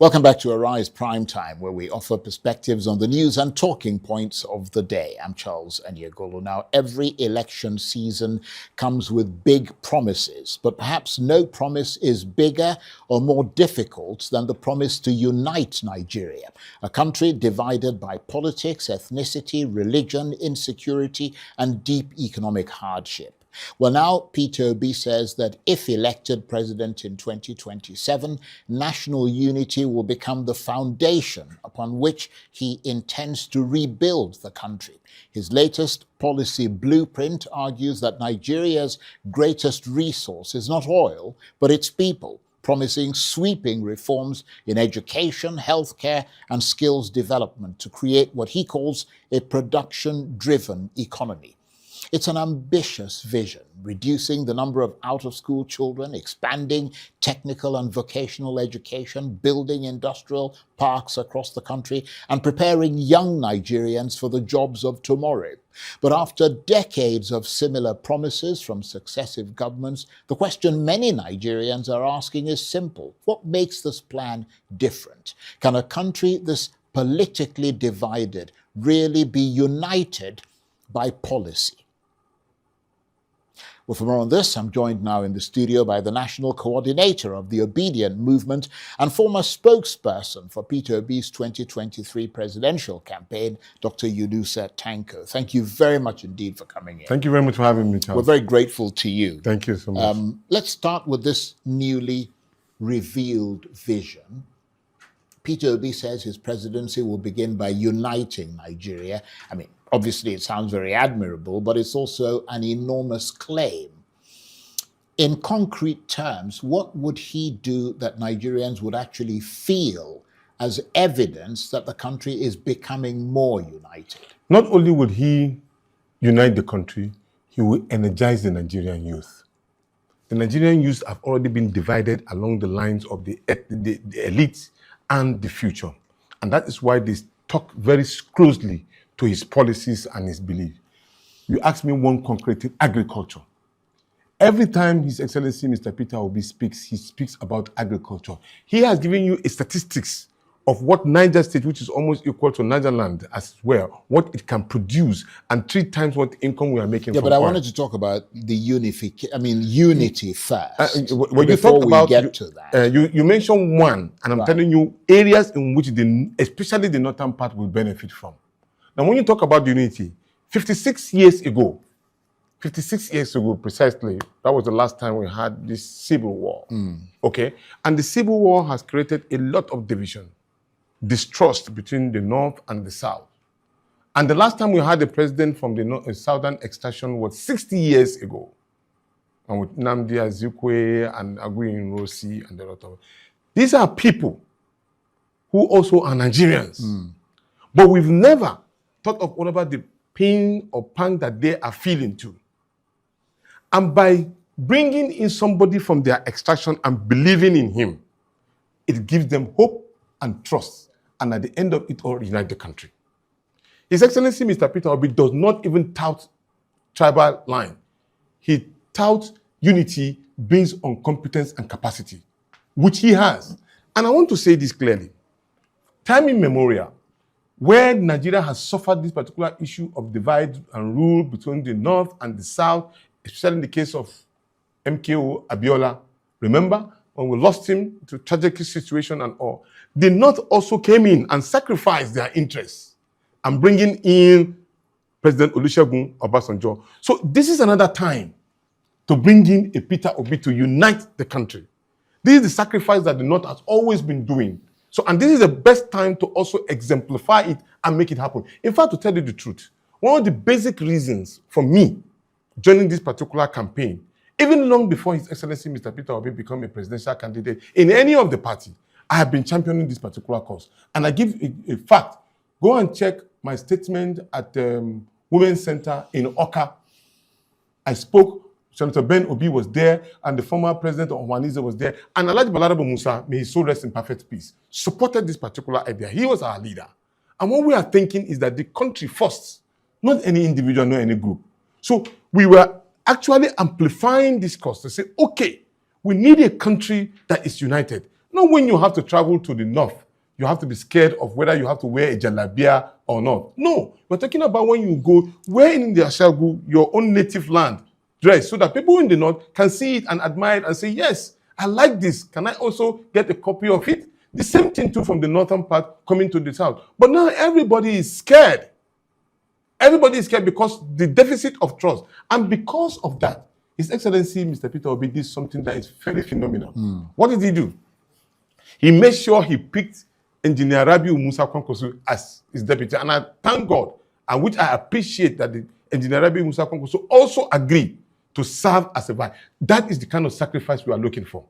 Welcome back to Arise Prime Time, where we offer perspectives on the news and talking points of the day. I'm Charles Anyagolo. Now, every election season comes with big promises, but perhaps no promise is bigger or more difficult than the promise to unite Nigeria, a country divided by politics, ethnicity, religion, insecurity, and deep economic hardship. Well, now Peter Obi says that if elected president in 2027, national unity will become the foundation upon which he intends to rebuild the country. His latest policy blueprint argues that Nigeria's greatest resource is not oil, but its people, promising sweeping reforms in education, healthcare, and skills development to create what he calls a production-driven economy. It's an ambitious vision, reducing the number of out-of-school children, expanding technical and vocational education, building industrial parks across the country, and preparing young Nigerians for the jobs of tomorrow. But after decades of similar promises from successive governments, the question many Nigerians are asking is simple. What makes this plan different? Can a country this politically divided really be united by policy? Well, for more on this, I'm joined now in the studio by the national coordinator of the Obedient Movement and former spokesperson for Peter Obi's 2023 presidential campaign, Dr. Yunusa Tanko. Thank you very much indeed for coming in. Thank you very much for having me, Charles. We're very grateful to you. Thank you so much. Let's start with this newly revealed vision. Peter Obi says his presidency will begin by uniting Nigeria. I mean, obviously, it sounds very admirable, but it's also an enormous claim. In concrete terms, what would he do that Nigerians would actually feel as evidence that the country is becoming more united? Not only would he unite the country, he will energize the Nigerian youth. The Nigerian youth have already been divided along the lines of the elites and the future. And that is why they talk very closely to his policies and his belief. You ask me one concrete thing: agriculture. Every time His Excellency Mr. Peter Obi speaks, he speaks about agriculture. He has given you a statistics of what Niger State, which is almost equal to Nigerland as well, what it can produce, and 3 times what income we are making. Yeah, from but I oil. wanted to talk about the unity first. When you before talk about, we get to that. You mentioned one, and I'm Right. telling you areas in which especially the northern part will benefit from. Now, when you talk about unity, 56 years ago precisely, that was the last time we had this civil war. Okay? And the civil war has created a lot of division, distrust between the north and the south. And the last time we had a president from the southern extraction was 60 years ago. And with Nnamdi Azikiwe and Aguiyi Ironsi and the lot of. These are people who also are Nigerians. But we've never thought of whatever the pain or pang that they are feeling too. And by bringing in somebody from their extraction and believing in him, it gives them hope and trust. And at the end of it all, unite the country. His Excellency Mr. Peter Obi does not even tout tribal line. He touts unity based on competence and capacity, which he has. And I want to say this clearly. Time immemorial, where Nigeria has suffered this particular issue of divide and rule between the north and the south, especially in the case of MKO Abiola. Remember when we lost him to tragic situation and all? The north also came in and sacrificed their interests and bringing in President Olusegun Obasanjo. So this is another time to bring in a Peter Obi to unite the country. This is the sacrifice that the north has always been doing. So, and this is the best time to also exemplify it and make it happen. In fact, to tell you the truth, one of the basic reasons for me joining this particular campaign, even long before His Excellency Mr. Peter Obi became a presidential candidate in any of the party, I have been championing this particular cause. And I give a fact. Go and check my statement at Women's Center in Oka. I spoke. Senator Ben Obi was there, and the former president of Ohanaeze was there, and Alhaji Balarabe Musa, may his soul rest in perfect peace, supported this particular idea. He was our leader. And what we are thinking is that the country first, not any individual, not any group. So we were actually amplifying this cause to say, okay, we need a country that is united. Not when you have to travel to the north, you have to be scared of whether you have to wear a jalabia or not. No, we're talking about when you go, wear in the Ashagu, your own native land, dress, so that people in the north can see it and admire it and say, yes, I like this. Can I also get a copy of it? The same thing too from the northern part coming to the south. But now everybody is scared. Everybody is scared because the deficit of trust. And because of that, His Excellency Mr. Peter Obi did something that is very phenomenal. What did he do? He made sure he picked Engineer Rabiu Musa Kwankwaso as his deputy. And I thank God, and which I appreciate, that the Engineer Rabiu Musa Kwankwaso also agreed to serve as a vice. That is the kind of sacrifice we are looking for.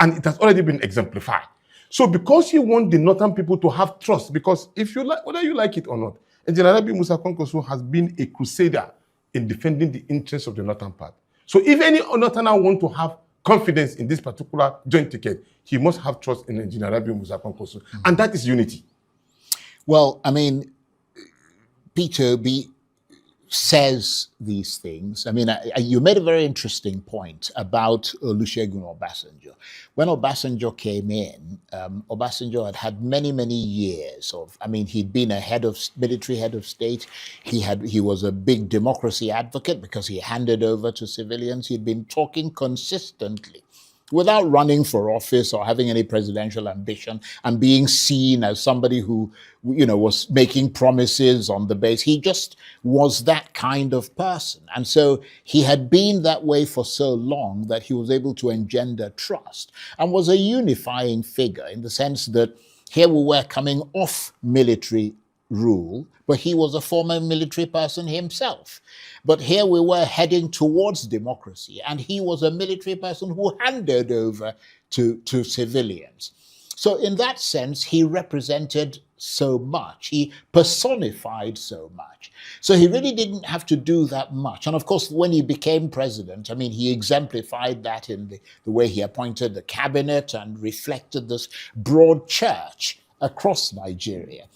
And it has already been exemplified. So because he want the northern people to have trust, because if you like, whether you like it or not, Engineer Rabiu Musa Kwankwaso has been a crusader in defending the interests of the northern part. So if any northerner want to have confidence in this particular joint ticket, he must have trust in Engineer Rabiu Musa Kwankwaso. And that is unity. Well, I mean, Peter Obi says these things. I mean, you made a very interesting point about Olusegun Obasanjo. When Obasanjo came in, Obasanjo had many, many years of, I mean, he'd been a military head of state. He was a big democracy advocate because he handed over to civilians. He'd been talking consistently without running for office or having any presidential ambition and being seen as somebody who, you know, was making promises on the base. He just was that kind of person. And so he had been that way for so long that he was able to engender trust and was a unifying figure in the sense that here we were coming off military rule, but he was a former military person himself. But here we were heading towards democracy, and he was a military person who handed over to civilians. So in that sense, he represented so much. He personified so much. So he really didn't have to do that much. And of course, when he became president, I mean, he exemplified that in the way he appointed the cabinet and reflected this broad church across Nigeria.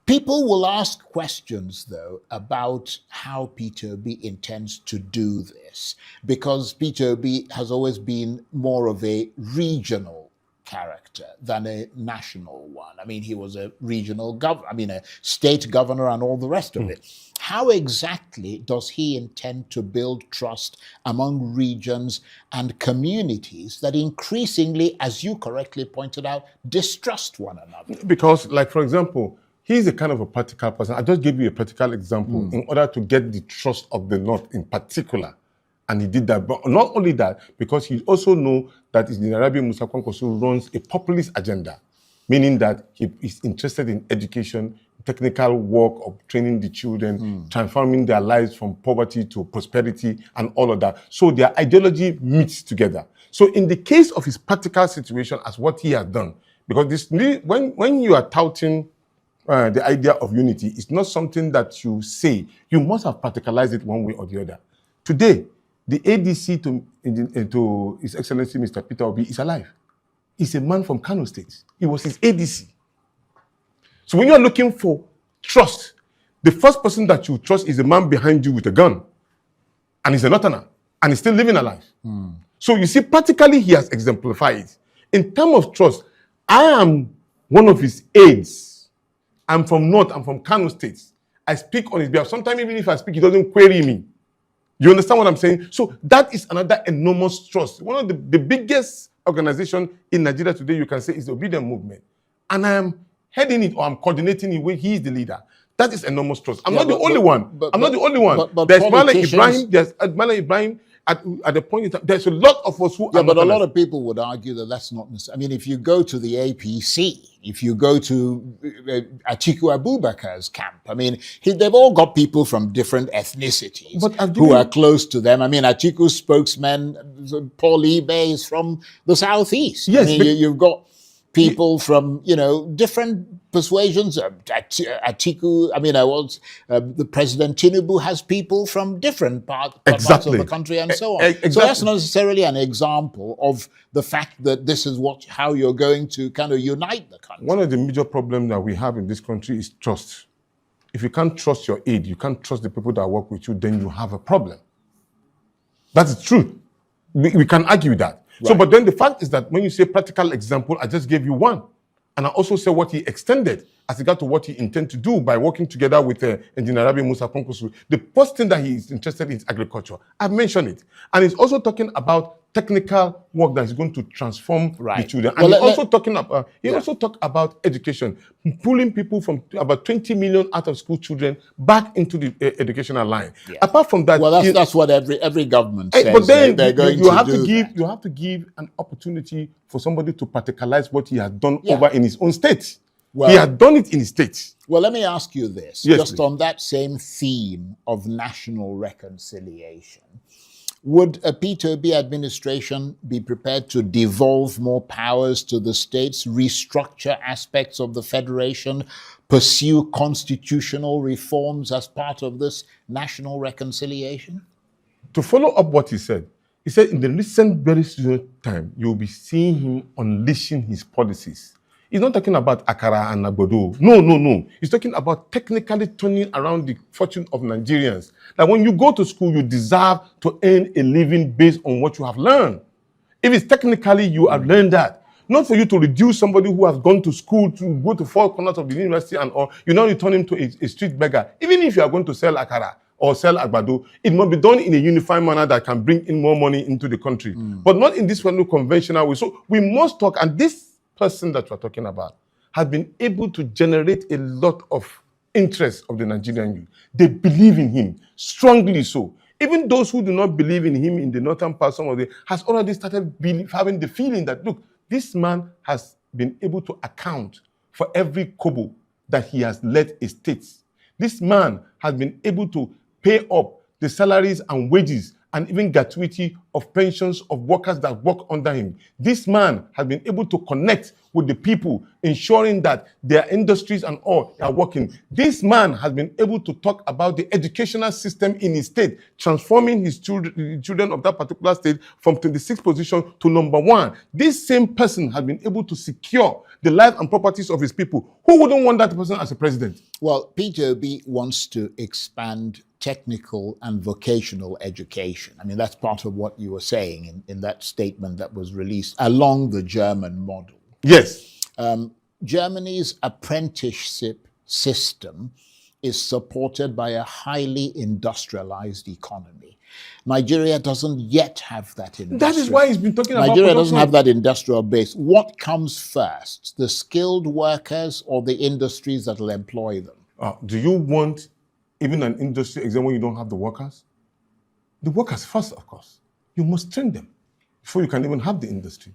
People will ask questions, though, about how Peter Obi intends to do this, because Peter Obi has always been more of a regional character than a national one. I mean, he was a regional governor, a state governor and all the rest of it. How exactly does he intend to build trust among regions and communities that increasingly, as you correctly pointed out, distrust one another? Because, like, for example, he's a kind of a practical person. I just gave you a practical example in order to get the trust of the North in particular. And he did that. But not only that, because he also knows that Engineer Rabiu Musa Kwankwaso runs a populist agenda, meaning that he is interested in education, technical work of training the children, transforming their lives from poverty to prosperity and all of that. So their ideology meets together. So in the case of his practical situation, as what he has done, because this, when you are touting the idea of unity, it's not something that you say. You must have practicalized it one way or the other. Today, the ADC to His Excellency Mr. Peter Obi is alive. He's a man from Kano State. He was his ADC. So when you're looking for trust, the first person that you trust is the man behind you with a gun. And he's a northerner. And he's still living alive. So you see, practically he has exemplified it. In terms of trust, I am one of his aides. I'm from North, I'm from Kano State. I speak on his behalf. Sometimes even if I speak, he doesn't query me. You understand what I'm saying? So that is another enormous trust. One of the biggest organizations in Nigeria today, you can say, is the Obedient Movement. And I am heading it, or I'm coordinating it when he is the leader. That is enormous trust. I'm not the only one. I'm not the only one. There's Malam Ibrahim, there's Malam Ibrahim. At the point in time, there's a lot of us who are but a lot of people would argue that that's not necessary. I mean, if you go to the APC, if you go to Atiku Abubakar's camp, I mean, they've all got people from different ethnicities who are close to them. I mean, Atiku's spokesman, Paul Ibe, is from the southeast. Yes, I mean, you've got people from, different persuasions. Atiku, the President Tinubu has people from different parts of the country and so on. Exactly. So that's not necessarily an example of the fact that this is how you're going to kind of unite the country. One of the major problems that we have in this country is trust. If you can't trust your aide, you can't trust the people that work with you, then you have a problem. That's true. We can argue that. So, but then the fact is that when you say practical example, I just gave you one. And I also said what he extended as regard to what he intends to do by working together with Engineer Rabi Musa Kwankwaso. The first thing that he is interested in is agriculture. I've mentioned it. And he's also talking about technical work that is going to transform the children. And Well, he also talked about education, pulling people from about 20 million out of school children back into the educational line. Yeah. Apart from that, well, that's what every government says. But then they're going you to have do to give that. you have to give an opportunity for somebody to practicalize what he has done over in his own state. Well, he has done it in his state. Well, let me ask you this, Yes, just please. on that same theme of national reconciliation. Would a P2B administration be prepared to devolve more powers to the states, restructure aspects of the federation, pursue constitutional reforms as part of this national reconciliation? To follow up what he said in the recent very soon time, you'll be seeing him unleashing his policies. He's not talking about Akara and Agbodo. No. He's talking about technically turning around the fortune of Nigerians. That when you go to school, you deserve to earn a living based on what you have learned. If it's technically you have learned that, not for you to reduce somebody who has gone to school to go to 4 corners of the university and or you now return him to a street beggar. Even if you are going to sell Akara or sell Agbado, it must be done in a unified manner that can bring in more money into the country, but not in this one conventional way. So we must talk, and this person that we're talking about has been able to generate a lot of interest of the Nigerian youth. They believe in him, strongly so. Even those who do not believe in him in the northern part, some of them has already started having the feeling that, look, this man has been able to account for every kobo that he has led a state. This man has been able to pay up the salaries and wages and even gratuity of pensions of workers that work under him. This man has been able to connect with the people, ensuring that their industries and all are working. This man has been able to talk about the educational system in his state, transforming his children of that particular state from 26th position to number 1. This same person has been able to secure the life and properties of his people. Who wouldn't want that person as a president? Well, P2B wants to expand technical and vocational education. I mean, that's part of what you were saying in that statement that was released along the German model. Yes. Germany's apprenticeship system is supported by a highly industrialized economy. Nigeria doesn't yet have that industrial. That is why he's been talking about Nigeria production. doesn't have that industrial base. What comes first, the skilled workers or the industries that will employ them? Do you want even an industry exam when you don't have the workers? The workers first, of course. You must train them before you can even have the industry.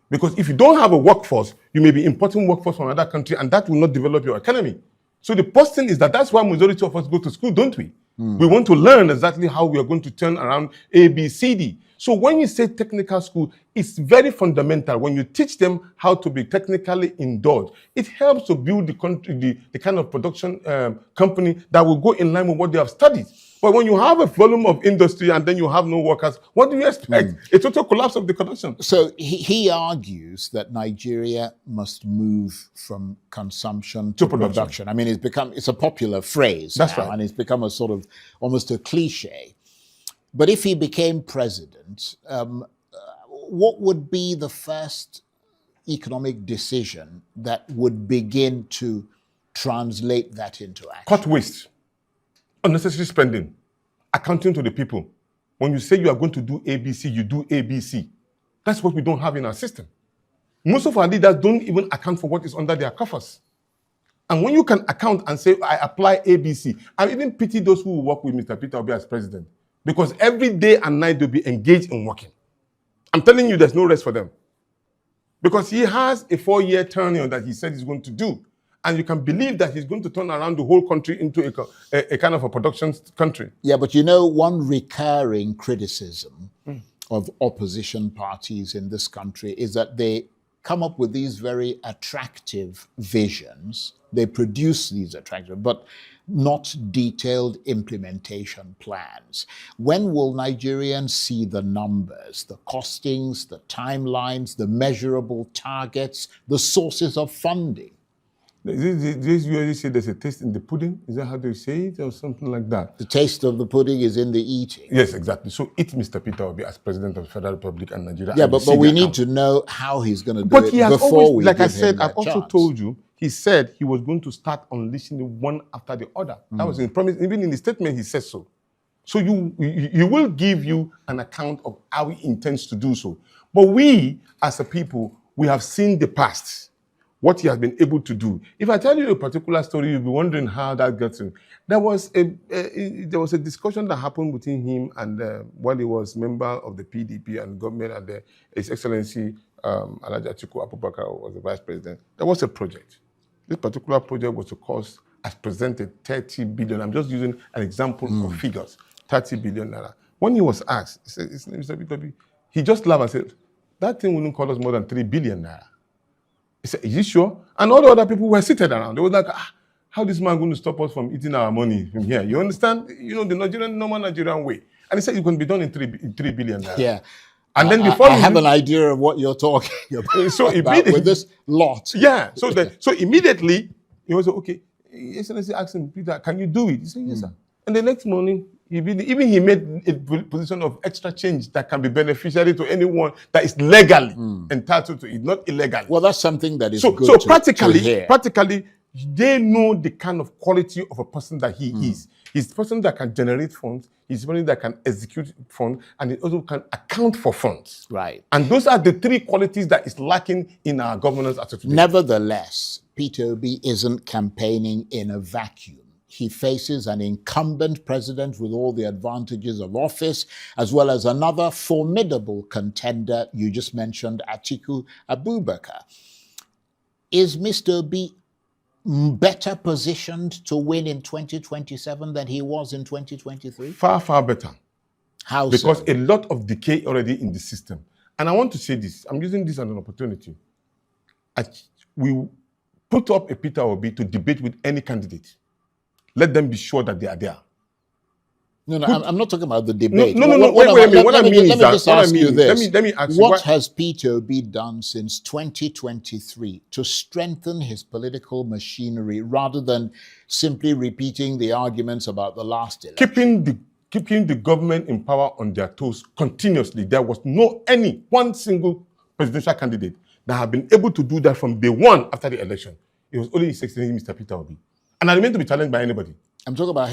Because if you don't have a workforce, you may be importing workforce from another country, and that will not develop your economy. So the first thing is that's why majority of us go to school, don't we? We want to learn exactly how we are going to turn around A, B, C, D. So when you say technical school, it's very fundamental. When you teach them how to be technically indulged, it helps to build the country, the kind of production company that will go in line with what they have studied. But when you have a volume of industry and then you have no workers, what do you expect? A total collapse of the production. So he argues that Nigeria must move from consumption to production. I mean, it's a popular phrase. That's now, right. And it's become a sort of almost a cliche. But if he became president, what would be the first economic decision that would begin to translate that into action? Cut waste, unnecessary spending, accounting to the people. When you say you are going to do ABC, you do ABC. That's what we don't have in our system. Most of our leaders don't even account for what is under their coffers. And when you can account and say, I apply ABC, I even pity those who will work with Mr. Peter Obi as president. Because every day and night they'll be engaged in working. I'm telling you, there's no rest for them. Because he has a 4-year tenure that he said he's going to do. And you can believe that he's going to turn around the whole country into a kind of a production country. Yeah, but you know, one recurring criticism of opposition parties in this country is that they come up with these very attractive visions. They produce these attractive, but not detailed implementation plans. When will Nigerians see the numbers, the costings, the timelines, the measurable targets, the sources of funding? This usually say there's a taste in the pudding. Is that how they say it, or something like that? The taste of the pudding is in the eating. Yes, exactly. So eat Mr. Peter Obi as president of the Federal Republic and Nigeria. Yeah, and but we need to know how he's going to do But it he has before always, we like I give said, him I've that also chance. told you, he said he was going to start unleashing the one after the other. That was his promise. Even in the statement, he says so. So you will give you an account of how he intends to do so. But we, as a people, we have seen the past, what he has been able to do. If I tell you a particular story, you'll be wondering how that got to. There was a discussion that happened between him and while he was member of the PDP and government, and His Excellency Alhaji Atiku Abubakar was the vice president. There was a project. This particular project was to cost, as presented, 30 billion. I'm just using an example of figures, 30 billion naira. When he was asked, he said, Mr. Peter, he just laughed and said, that thing wouldn't cost us more than 3 billion naira. He said, is you sure? And all the other people were seated around. They were like, how this man going to stop us from eating our money from here? You understand? You know, the normal Nigerian way. And he said it can be done in 3 billion naira. Yeah. And then I have an idea of what you're talking about, so with this lot. Yeah. So immediately, he was like, okay, Excellency asked him, Peter, can you do it? He said, yes, sir. And the next morning, he made a position of extra change that can be beneficiary to anyone that is legally entitled to it, not illegally. Well, that's something that is good So to practically, they know the kind of quality of a person that he is. He's a person that can generate funds. He's a person that can execute funds, and he also can account for funds. Right. And those are the three qualities that is lacking in our governance as of today. Nevertheless, Peter Obi isn't campaigning in a vacuum. He faces an incumbent president with all the advantages of office, as well as another formidable contender. You just mentioned Atiku Abubakar. Is Mr. Obi better positioned to win in 2027 than he was in 2023? Far, far better. How so? Because a lot of decay already in the system. And I want to say this. I'm using this as an opportunity. We put up a Peter Obi to debate with any candidate. Let them be sure that they are there. No, I'm not talking about the debate. No, wait a minute. What I mean is that, let me ask you, what has Peter Obi done since 2023 to strengthen his political machinery rather than simply repeating the arguments about the last election? Keeping the government in power on their toes continuously. There was one single presidential candidate that have been able to do that from day one after the election. It was only His Excellency Mr. Peter Obi. And I remain to be challenged by anybody. I'm talking about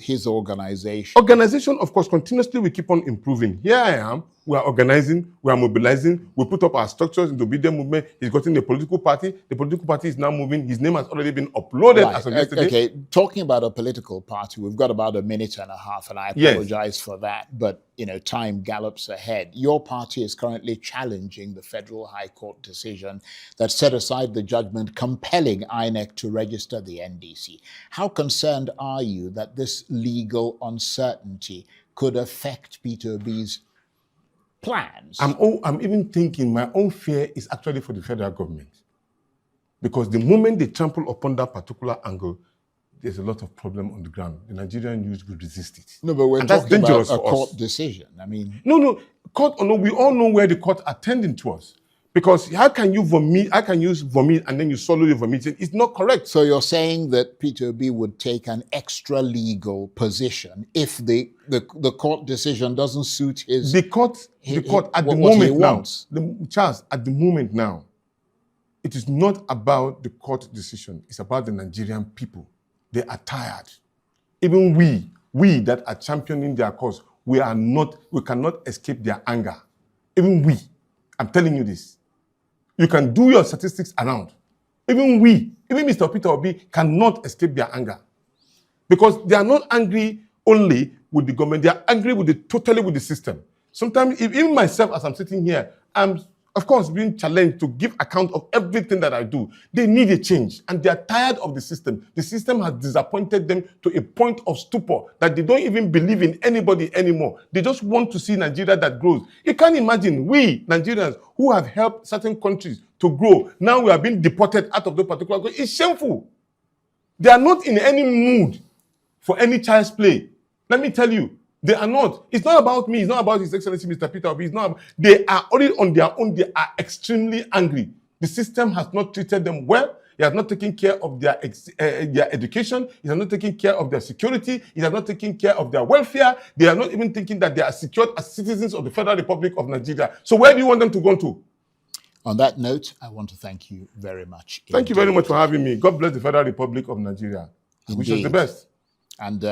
his organization. Organization, of course, continuously we keep on improving. Here I am. We are organizing. We are mobilizing. We put up our structures in the obedient movement. He's gotten a political party. The political party is now moving. His name has already been uploaded as of yesterday. Okay, talking about a political party, we've got about a minute and a half, and I apologize for that. But, time gallops ahead. Your party is currently challenging the Federal High Court decision that set aside the judgment compelling INEC to register the NDC. How concerned are you that this legal uncertainty could affect Peter Obi's plans? I'm even thinking my own fear is actually for the federal government. Because the moment they trample upon that particular angle, there's a lot of problem on the ground. The Nigerian youth will resist it. No, but we're talking about a court decision. I mean... No, court, we all know where the court are tending towards. Because how can you vomit and then you swallow the vomiting? It's not correct. So you're saying that Peter Obi would take an extra legal position if the court decision doesn't suit his... The court at the moment now, Charles, at the moment now, it is not about the court decision. It's about the Nigerian people. They are tired. Even we that are championing their cause, we cannot escape their anger. Even we, I'm telling you this. You can do your statistics around. Even Mr. Peter Obi cannot escape their anger. Because they are not angry only with the government, they are angry totally with the system. Sometimes, even myself, as I'm sitting here, I'm, of course, being challenged to give account of everything that I do. They need a change, and they are tired of the system. The system has disappointed them to a point of stupor that they don't even believe in anybody anymore. They just want to see Nigeria that grows. You can't imagine, we Nigerians who have helped certain countries to grow, now we are being deported out of the particular country. It's shameful. They are not in any mood for any child's play. Let me tell you, they are not. It's not about me. It's not about His Excellency Mr. Peter Obi. It's not. They are already on their own. They are extremely angry. The system has not treated them well. He has not taken care of their education. He has not taken care of their security. He has not taken care of their welfare. They are not even thinking that they are secured as citizens of the Federal Republic of Nigeria. So where do you want them to go to? On that note, I want to thank you very much. Thank you very much for having me. God bless the Federal Republic of Nigeria. I wish us the best. And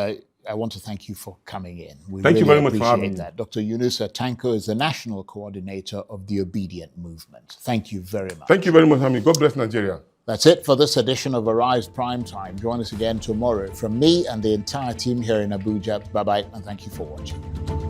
I want to thank you for coming in. We Thank you really very much for having appreciate that. Dr. Yunusa Tanko is the National Coordinator of the Obedient Movement. Thank you very much. Thank you very much, Hami. God bless Nigeria. That's it for this edition of Arise Prime Time. Join us again tomorrow. From me and the entire team here in Abuja, bye-bye, and thank you for watching.